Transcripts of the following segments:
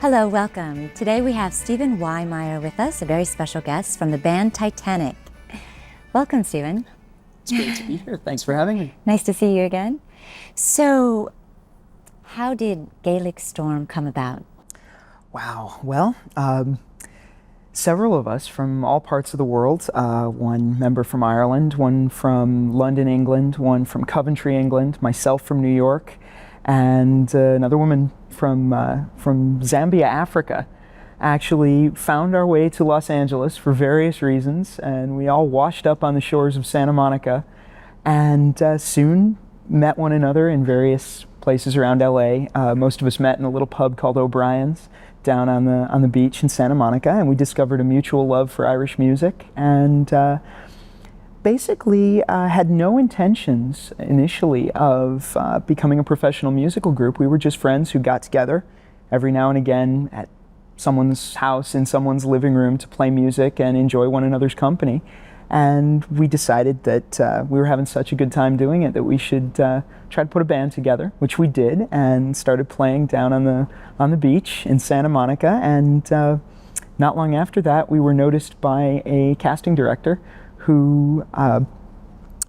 Hello, welcome. Today we have Stephen Weimeyer with us, a very special guest from the band Titanic. Welcome, Stephen. It's great to be here. Thanks for having me. Nice to see you again. So, how did Gaelic Storm come about? Wow. Well, several of us from all parts of the world, one member from Ireland, one from London, England, one from Coventry, England, myself from New York, and another woman from Zambia, Africa, actually found our way to Los Angeles for various reasons, and we all washed up on the shores of Santa Monica, and soon met one another in various places around LA. Most of us met in a little pub called O'Brien's down on the beach in Santa Monica, and we discovered a mutual love for Irish music, and basically had no intentions initially of becoming a professional musical group. We were just friends who got together every now and again at someone's house in someone's living room to play music and enjoy one another's company. And we decided that we were having such a good time doing it that we should try to put a band together, which we did, and started playing down on the beach in Santa Monica. And not long after that, we were noticed by a casting director who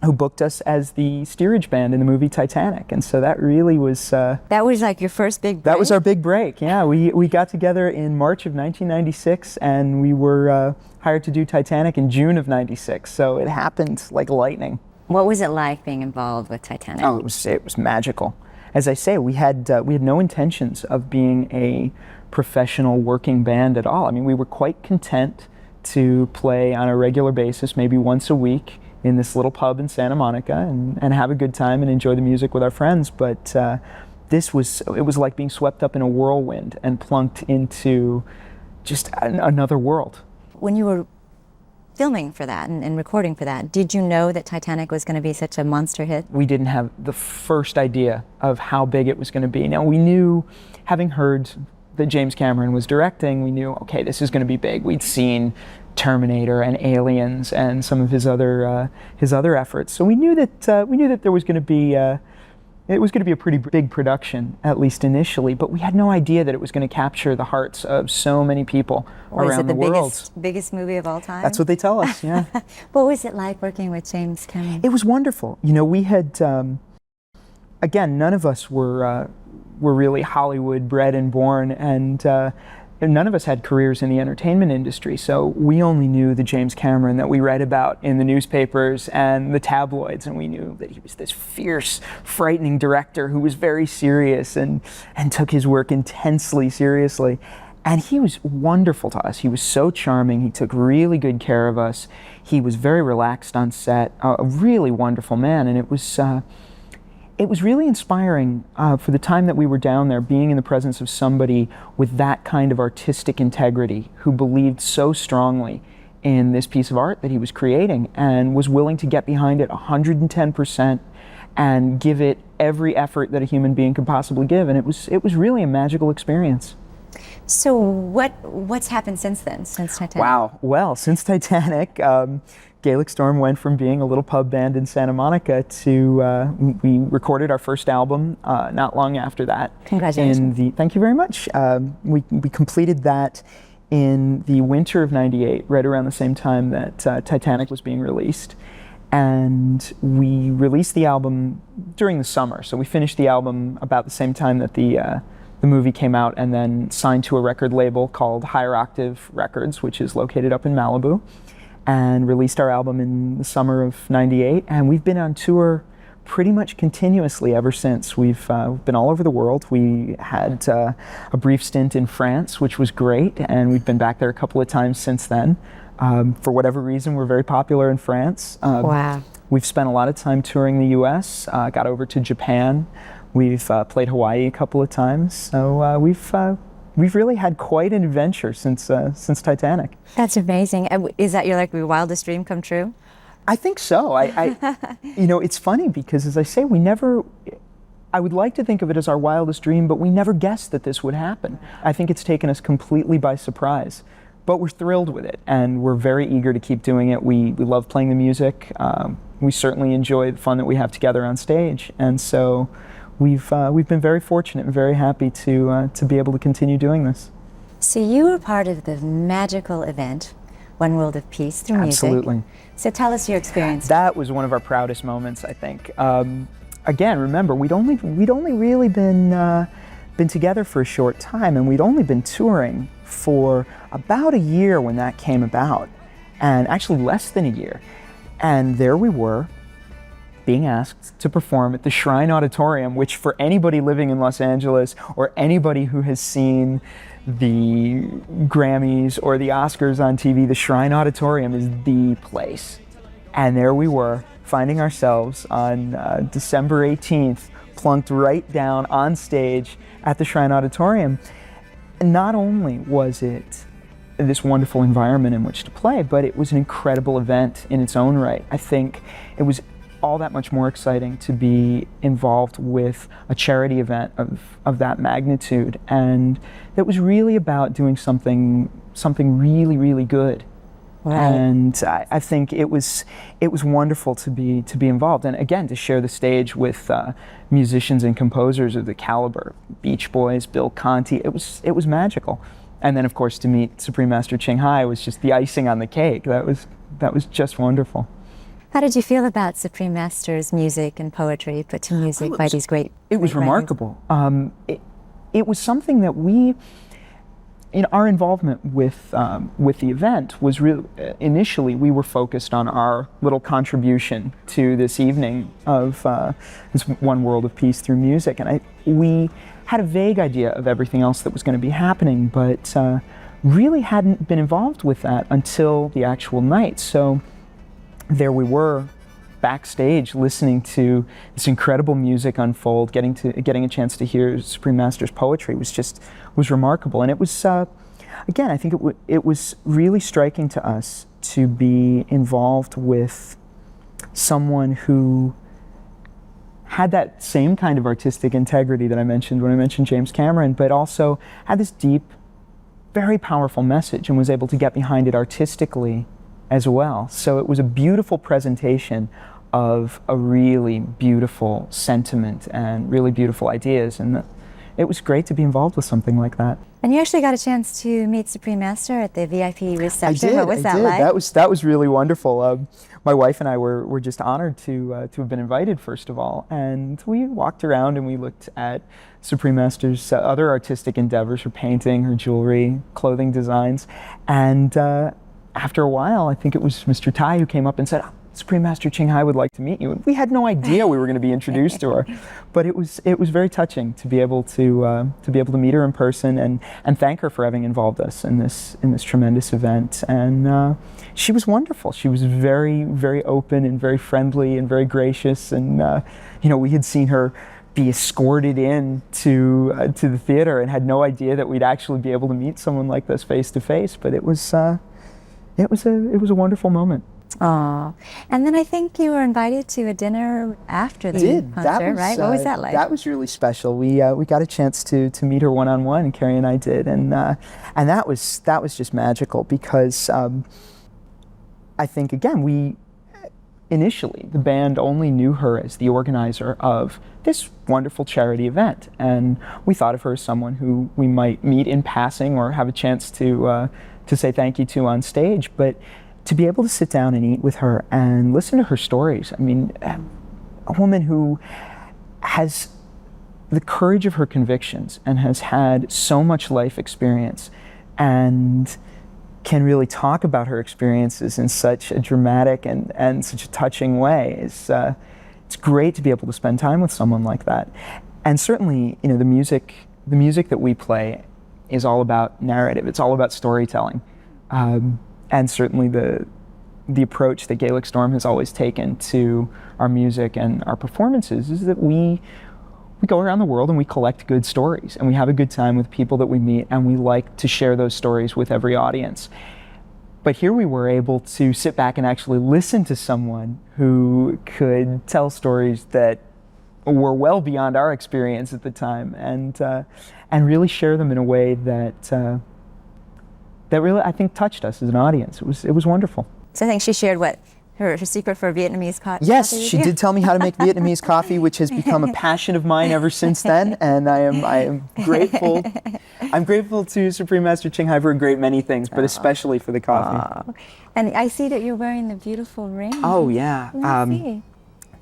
booked us as the steerage band in the movie Titanic. And so that really was... That was like your first big break? That was our big break, yeah. We got together in March of 1996, and we were hired to do Titanic in June of 96, so it happened like lightning. What was it like being involved with Titanic? Oh, it was magical. As I say, we had no intentions of being a professional working band at all. I mean, we were quite content to play on a regular basis, maybe once a week, in this little pub in Santa Monica and have a good time and enjoy the music with our friends. But it was like being swept up in a whirlwind and plunked into just another world. When you were filming for that and recording for that, did you know that Titanic was going to be such a monster hit? We didn't have the first idea of how big it was going to be. Now, we knew, having heard that James Cameron was directing, we knew, okay, this is going to be big. We'd seen Terminator and Aliens and some of his other efforts, so we knew that there was going to be it was going to be a pretty big production, at least initially. But we had no idea that it was going to capture the hearts of so many people around the world. Is it the biggest movie of all time? That's what they tell us. Yeah. What was it like working with James Cameron? It was wonderful. You know, we had again, none of us were really Hollywood bred and born, and none of us had careers in the entertainment industry, so we only knew the James Cameron that we read about in the newspapers and the tabloids, and we knew that he was this fierce, frightening director who was very serious and took his work intensely seriously. And he was wonderful to us. He was so charming. He took really good care of us. He was very relaxed on set, a really wonderful man, and it was really inspiring for the time that we were down there, being in the presence of somebody with that kind of artistic integrity, who believed so strongly in this piece of art that he was creating and was willing to get behind it 110% and give it every effort that a human being could possibly give. And it was really a magical experience. So what's happened since then, since Titanic? Wow. Well, since Titanic, Gaelic Storm went from being a little pub band in Santa Monica to, we recorded our first album not long after that. Congratulations. Thank you very much. We completed that in the winter of '98, right around the same time that Titanic was being released. And we released the album during the summer. So we finished the album about the same time that the movie came out, and then signed to a record label called Higher Octave Records, which is located up in Malibu, and released our album in the summer of '98. And we've been on tour pretty much continuously ever since. We've been all over the world. We had a brief stint in France, which was great, and we've been back there a couple of times since then. For whatever reason, we're very popular in France. Wow. We've spent a lot of time touring the US, got over to Japan. We've played Hawaii a couple of times, so we've really had quite an adventure since Titanic. That's amazing. Is that your wildest dream come true? I think so. You know, it's funny because, as I say, I would like to think of it as our wildest dream, but we never guessed that this would happen. I think it's taken us completely by surprise, but we're thrilled with it, and we're very eager to keep doing it. We love playing the music. We certainly enjoy the fun that we have together on stage, and so we've been very fortunate and very happy to be able to continue doing this. So you were part of the magical event, One World of Peace through music. Absolutely. So tell us your experience. That was one of our proudest moments, I think. Again, remember, we'd only really been together for a short time, and we'd only been touring for about a year when that came about, and actually less than a year. And there we were, being asked to perform at the Shrine Auditorium, which for anybody living in Los Angeles or anybody who has seen the Grammys or the Oscars on TV, the Shrine Auditorium is the place. And there we were, finding ourselves on December 18th, plunked right down on stage at the Shrine Auditorium. And not only was it this wonderful environment in which to play, but it was an incredible event in its own right. I think it was all that much more exciting to be involved with a charity event of that magnitude, and that was really about doing something really, really good. Right. And I think it was wonderful to be involved, and again to share the stage with musicians and composers of the caliber, Beach Boys, Bill Conti. It was magical, and then of course to meet Supreme Master Ching Hai was just the icing on the cake. That was just wonderful. How did you feel about Supreme Master's music and poetry put to music by these great? It was remarkable. It was something that we, in our involvement with the event, was really initially we were focused on our little contribution to this evening of this One World of Peace through music, and we had a vague idea of everything else that was going to be happening, but really hadn't been involved with that until the actual night. So there we were, backstage, listening to this incredible music unfold, getting a chance to hear Supreme Master's poetry was remarkable. And it was, again, I think it was really striking to us to be involved with someone who had that same kind of artistic integrity that I mentioned when I mentioned James Cameron, but also had this deep, very powerful message and was able to get behind it artistically as well. So it was a beautiful presentation of a really beautiful sentiment and really beautiful ideas, and it was great to be involved with something like that. And you actually got a chance to meet Supreme Master at the VIP reception. I did. What was that like? That was really wonderful. My wife and I were just honored to have been invited, first of all, and we walked around and we looked at Supreme Master's other artistic endeavors, her painting, her jewelry, clothing designs, and after a while, I think it was Mr. Tai who came up and said, Supreme Master Ching Hai would like to meet you. And we had no idea we were going to be introduced to her, but it was very touching to be able to meet her in person and thank her for having involved us in this tremendous event. And she was wonderful. She was very, very open and very friendly and very gracious. And we had seen her be escorted in to the theater and had no idea that we'd actually be able to meet someone like this face to face. But it was a wonderful moment. Oh, and then I think you were invited to a dinner after the concert, right? What was that like? That was really special. We got a chance to meet her one-on-one, and Carrie and I did, and that was just magical because I think again initially the band only knew her as the organizer of this wonderful charity event, and we thought of her as someone who we might meet in passing or have a chance to say thank you to on stage, but to be able to sit down and eat with her and listen to her stories. I mean, a woman who has the courage of her convictions and has had so much life experience and can really talk about her experiences in such a dramatic and such a touching way. It's great to be able to spend time with someone like that. And certainly, the music that we play is all about narrative. It's all about storytelling. And certainly the approach that Gaelic Storm has always taken to our music and our performances is that we go around the world and we collect good stories and we have a good time with people that we meet, and we like to share those stories with every audience. But here we were able to sit back and actually listen to someone who could tell stories that were well beyond our experience at the time, and really share them in a way that really, I think, touched us as an audience. It was wonderful. So I think she shared her secret for Vietnamese coffee? Yes, she did tell me how to make Vietnamese coffee, which has become a passion of mine ever since then, and I am grateful. I'm grateful to Supreme Master Ching Hai for a great many things, but especially for the coffee. And I see that you're wearing the beautiful ring. Oh yeah. Let me see.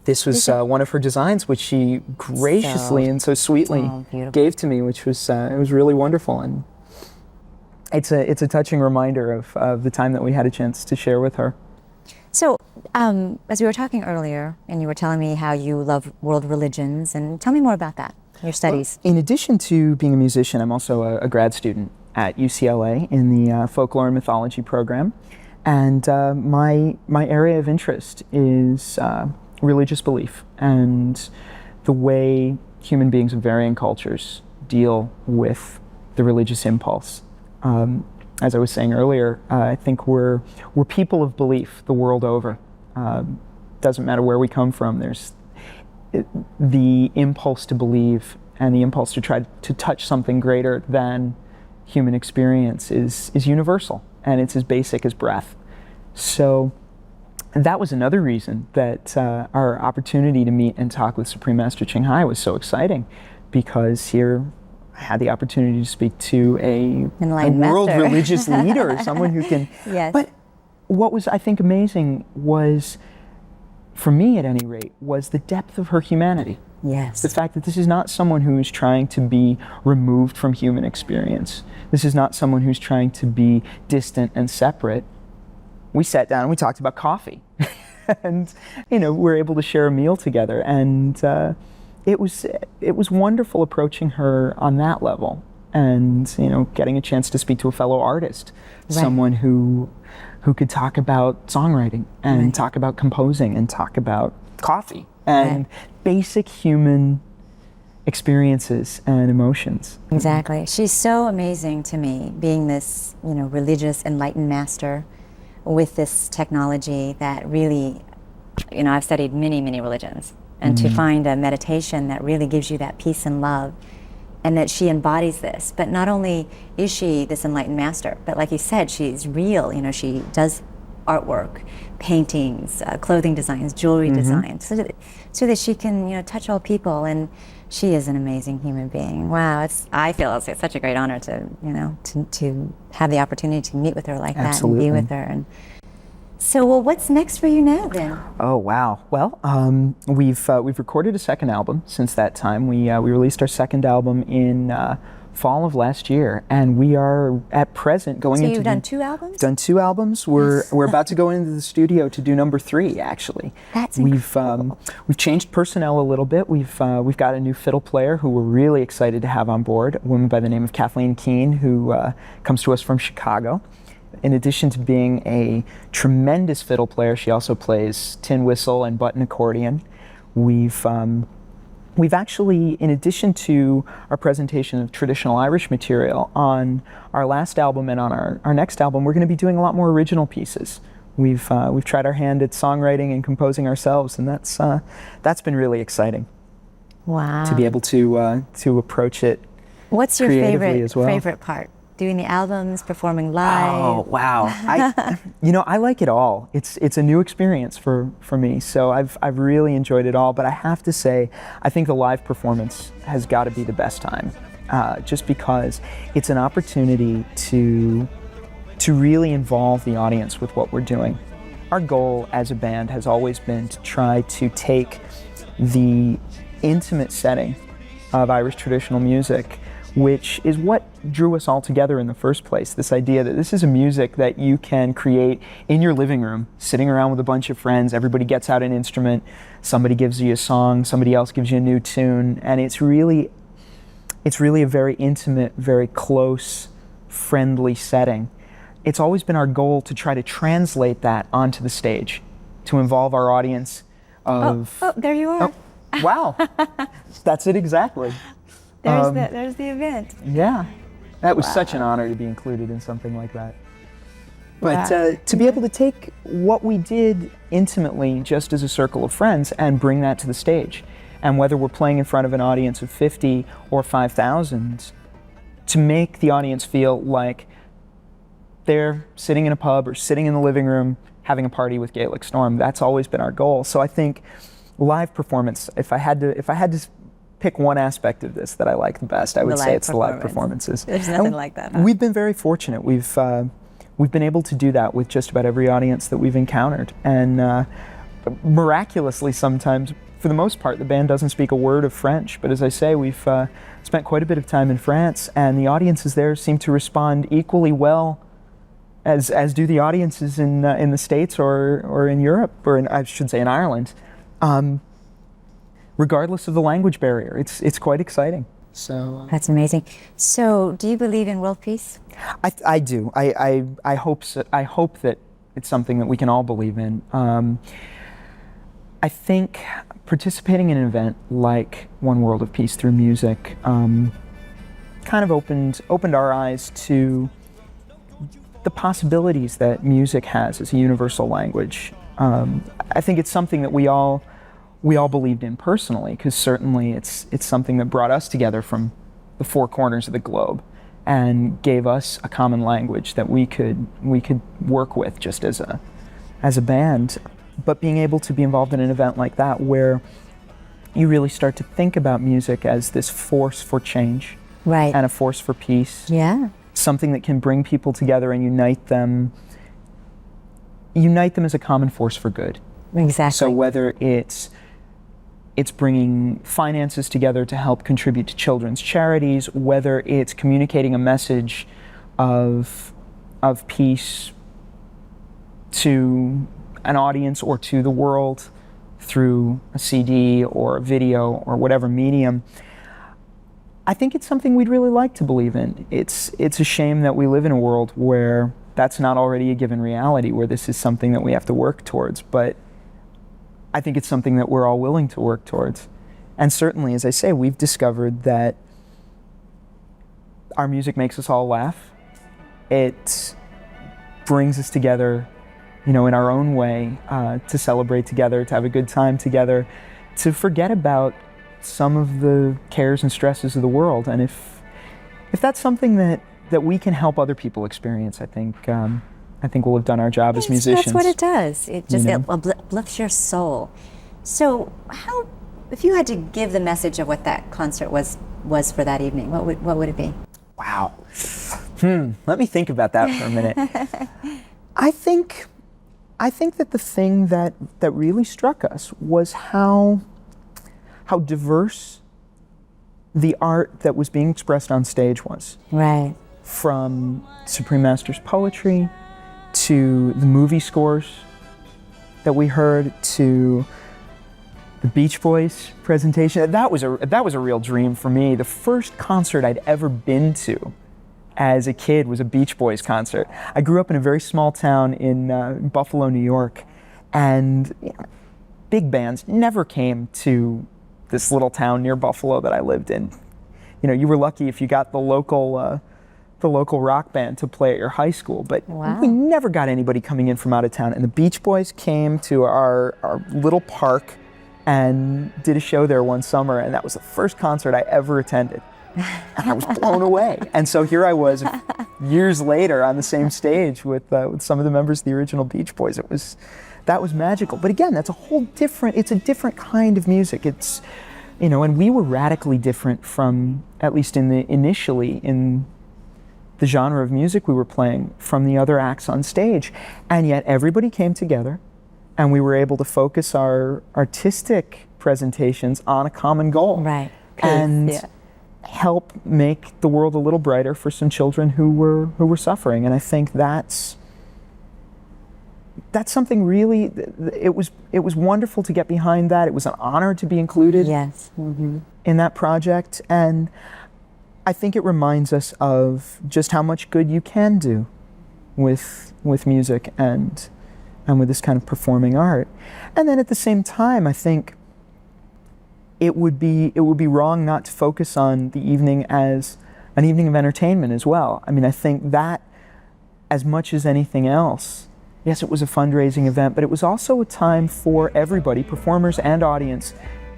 This was one of her designs, which she graciously and so sweetly gave to me, which was it was really wonderful, and it's a touching reminder of the time that we had a chance to share with her. So, as we were talking earlier, and you were telling me how you love world religions, and tell me more about that, your studies. Well, in addition to being a musician, I'm also a grad student at UCLA in the folklore and mythology program, and my area of interest is religious belief and the way human beings of varying cultures deal with the religious impulse. As I was saying earlier, I think we're people of belief the world over. Doesn't matter where we come from. There's the impulse to believe and the impulse to try to touch something greater than human experience is universal, and it's as basic as breath. So that was another reason that our opportunity to meet and talk with Supreme Master Ching Hai was so exciting, because here I had the opportunity to speak to a world religious leader, someone who can. Yes. But what was, I think, amazing was, for me at any rate, was the depth of her humanity. Yes. The fact that this is not someone who is trying to be removed from human experience. This is not someone who's trying to be distant and separate. We sat down and we talked about coffee. And, we're able to share a meal together. And it was wonderful approaching her on that level, and getting a chance to speak to a fellow artist, someone who could talk about songwriting and talk about composing and talk about coffee and basic human experiences and emotions. Exactly. She's so amazing to me, being this religious enlightened master with this technology that really, I've studied many religions. And to find a meditation that really gives you that peace and love, and that she embodies this. But not only is she this enlightened master, but like you said, she's real. She does artwork, paintings, clothing designs, jewelry designs, so that she can touch all people. And she is an amazing human being. Wow, I feel it's such a great honor to to have the opportunity to meet with her like that and be with her. And so, what's next for you now then? Oh wow! Well, we've recorded a second album since that time. We released our second album in fall of last year, and we are at present going into. So you've done 2 albums? Done 2 albums. We're about to go into the studio to do number 3. Actually, that's incredible. We've changed personnel a little bit. We've got a new fiddle player who we're really excited to have on board. A woman by the name of Kathleen Keene, who comes to us from Chicago. In addition to being a tremendous fiddle player, she also plays tin whistle and button accordion. We've actually, in addition to our presentation of traditional Irish material on our last album and on our next album, we're going to be doing a lot more original pieces. We've tried our hand at songwriting and composing ourselves, and that's been really exciting. Wow! To be able to approach it. What's your favorite part? Doing the albums, performing live? Oh wow! I like it all. It's a new experience for me. So I've really enjoyed it all. But I have to say, I think the live performance has got to be the best time, just because it's an opportunity to really involve the audience with what we're doing. Our goal as a band has always been to try to take the intimate setting of Irish traditional music, which is what drew us all together in the first place. This idea that this is a music that you can create in your living room, sitting around with a bunch of friends, everybody gets out an instrument, somebody gives you a song, somebody else gives you a new tune, and it's really a very intimate, very close, friendly setting. It's always been our goal to try to translate that onto the stage, to involve our audience of... Oh, there you are. Oh, wow. That's it exactly. There's the event. Yeah, that was such an honor to be included in something like that. But to be able to take what we did intimately, just as a circle of friends, and bring that to the stage, and whether we're playing in front of an audience of 50 or 5,000, to make the audience feel like they're sitting in a pub or sitting in the living room having a party with Gaelic Storm. That's always been our goal. So I think live performance, if I had to pick one aspect of this that I like the best, I would say it's the live performances. There's nothing like that, huh? We've been very fortunate. We've been able to do that with just about every audience that we've encountered. And miraculously sometimes, for the most part, the band doesn't speak a word of French. But as I say, we've spent quite a bit of time in France, and the audiences there seem to respond equally well as do the audiences in the States or in Europe, or I should say in Ireland. Regardless of the language barrier, it's quite exciting. So that's amazing. So, do you believe in world peace? I do. I hope so. I hope that it's something that we can all believe in. I think participating in an event like One World of Peace through music kind of opened our eyes to the possibilities that music has as a universal language. I think it's something that we all believed in personally, because certainly it's something that brought us together from the four corners of the globe and gave us a common language that we could work with just as a band. But being able to be involved in an event like that, where you really start to think about music as this force for change, right, and a force for peace. Yeah. Something that can bring people together and unite them as a common force for good. Exactly. So whether it's bringing finances together to help contribute to children's charities, whether it's communicating a message of peace to an audience or to the world through a CD or a video or whatever medium, I think it's something we'd really like to believe in. It's a shame that we live in a world where that's not already a given reality, where this is something that we have to work towards, but I think it's something that we're all willing to work towards. And certainly, as I say, we've discovered that our music makes us all laugh. It brings us together, in our own way, to celebrate together, to have a good time together, to forget about some of the cares and stresses of the world. And if that's something that we can help other people experience, I think we'll have done our job as musicians. That's what it does. It just it uplifts your soul. So, if you had to give the message of what that concert was for that evening, what would it be? Wow. Let me think about that for a minute. I think that the thing that really struck us was how diverse the art that was being expressed on stage was. Right. From Supreme Master's poetry, to the movie scores that we heard, to the Beach Boys presentation. That was a real dream for me. The first concert I'd ever been to as a kid was a Beach Boys concert. I grew up in a very small town in Buffalo, New York, and big bands never came to this little town near Buffalo that I lived in. You were lucky if you got the local rock band to play at your high school, but wow, we never got anybody coming in from out of town. And the Beach Boys came to our little park and did a show there one summer, and that was the first concert I ever attended. And I was blown away. And so here I was years later on the same stage with some of the members of the original Beach Boys. That was magical. But again, it's a different kind of music. It's, and we were radically different from, at least initially in the genre of music we were playing, from the other acts on stage. And yet everybody came together, and we were able to focus our artistic presentations on a common goal. Right. And help make the world a little brighter for some children who were suffering. And I think that's something really, it was wonderful to get behind that. It was an honor to be included in that project. And I think it reminds us of just how much good you can do with music and with this kind of performing art. And then at the same time, I think it would be wrong not to focus on the evening as an evening of entertainment as well. I mean, I think that, as much as anything else, yes, it was a fundraising event, but it was also a time for everybody, performers and audience,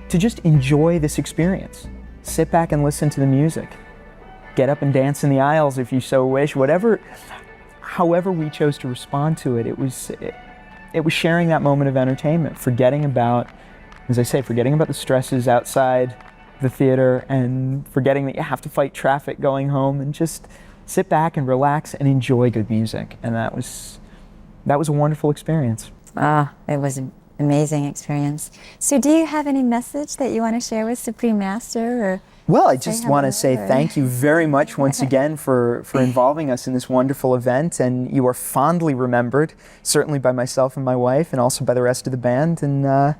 to just enjoy this experience. Sit back and listen to the music. Get up and dance in the aisles if you so wish. However we chose to respond to it, it was sharing that moment of entertainment, forgetting about, as I say, forgetting about the stresses outside the theater and forgetting that you have to fight traffic going home, and just sit back and relax and enjoy good music. And that was a wonderful experience. Ah, it was an amazing experience. So do you have any message that you want to share with Supreme Master? Or well, I just want to say hello, or- thank you very much once again for involving us in this wonderful event, and you are fondly remembered, certainly by myself and my wife, and also by the rest of the band. And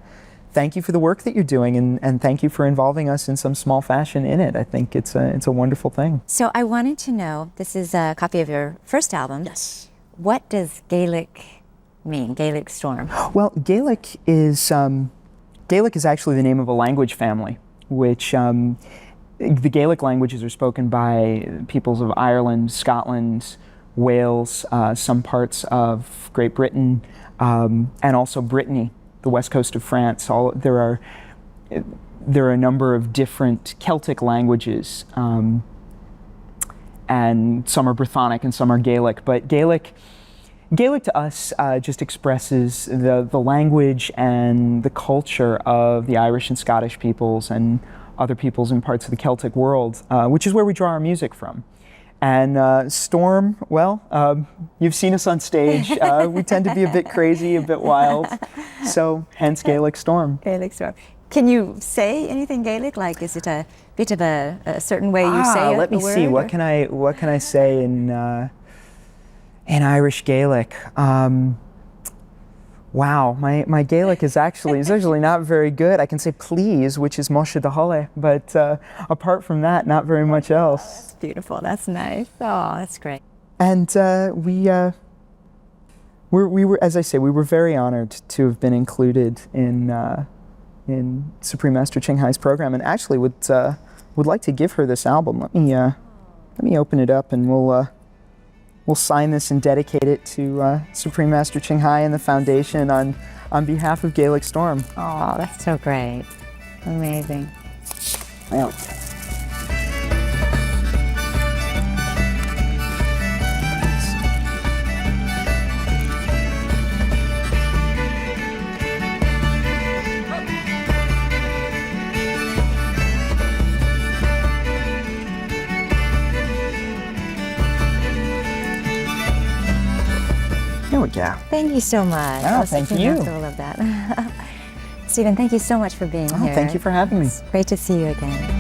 thank you for the work that you're doing, and thank you for involving us in some small fashion in it. I think it's a wonderful thing. So I wanted to know, this is a copy of your first album. Yes. What does Gaelic mean, Gaelic Storm? Well, Gaelic is actually the name of a language family, which the Gaelic languages are spoken by peoples of Ireland, Scotland, Wales, some parts of Great Britain, and also Brittany, the west coast of France. There are a number of different Celtic languages, and some are Brythonic and some are Gaelic. But Gaelic to us just expresses the language and the culture of the Irish and Scottish peoples and other peoples in parts of the Celtic world, which is where we draw our music from. And Storm, well, you've seen us on stage. We tend to be a bit crazy, a bit wild, so hence Gaelic Storm. Gaelic Storm. Can you say anything Gaelic? Like, is it a bit of a certain way you say it? Let me see. What can I say in Irish Gaelic? Wow, my Gaelic is actually not very good. I can say please, which is Moshe Dahale, but apart from that, not very much else. That's beautiful. That's nice. Oh, that's great. And we were, as I say, we were very honored to have been included in Supreme Master Ching Hai's program, and actually would like to give her this album. Let me open it up, and we'll sign this and dedicate it to Supreme Master Ching Hai and the Foundation on behalf of Gaelic Storm. Oh, that's so great. Amazing. Well. There we go. Thank you so much. Oh, thank you. I love that. Stephen, thank you so much for being here. Thank you for having me. It's great to see you again.